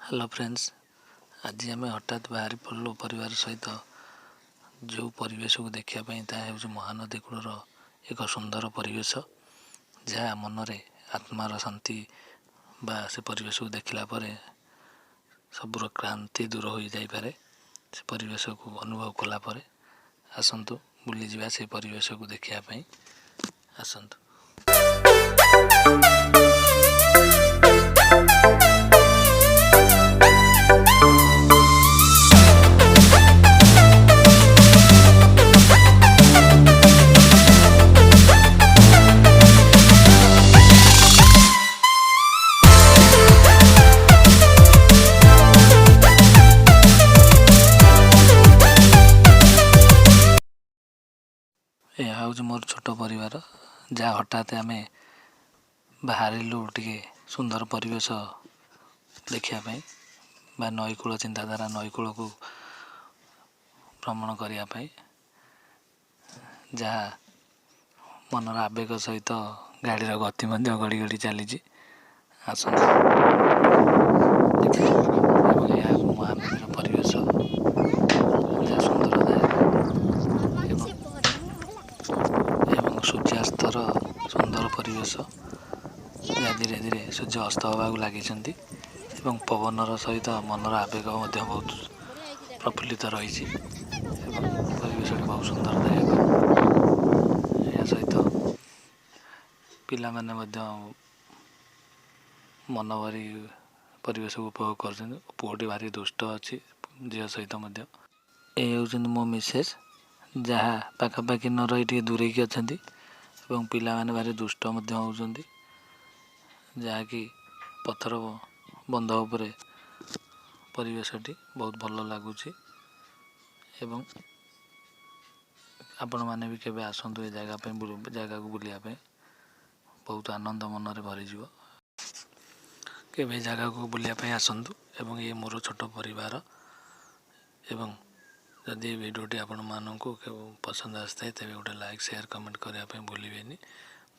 Hello friends, आज आम हठात बाहरी पड़लु परिवार सहित जो परिवेश को देखापी ताकि महानदी कूलर एक सुंदर परिवेश जहाँ मनरे आत्मार शांति बा से परिवेश को देखला सबुर क्रांति दूर हो जापे। से परिवेश को अनुभव कलापर आसतु बुली जा से परिवेश को देखापी आसतु। यह हूँ मोर छोट परिवार जहाँ हठात आम बाहरिलु टे सुंदर परिवेश देखापी बा नईकूल चिंताधारा नईकूल को भ्रमण करने जहाँ मनर आवेग सहित गाड़ी गति गड़ी गड़ी चली आस महानदी परिवेश जहाँ सुंदरदायक एवं सूर्यास्तर सुंदर परिवेश जहाँ धीरे धीरे सूर्य अस्त होगा लगी पवनर सहित मनर आवेग बहुत प्रफुल्लित रही परिवेश बहुत सुंदरदायक। या सहित पिला माने मन भरी परिवेश को उपभोग कर पुओटी भारी दुष्ट अच्छी झील सहित ये हूँ मो मिसेस जहाँ पाखापाखि न रही दूरे की अच्छा पिला माने भारी दुष्ट होती जहाँकि पथर बंध उपरे परिवेशटी बहुत भल लगुच एवं आपण मैंने भी केवे आसतु ए जगह को बुलाया बहुत आनंद मनरे भरीज केवे जगह को बुलायापी आसतु एवं ये मोर छोट परिवार एवं जदि वीडियोटी आपण मानक पसंद आसता तेज गोटे लाइक शेयर कमेंट करने भूलें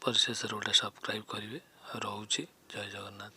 परिशेष गोटे सब्सक्राइब करेंगे। रोचे जय जगन्नाथ।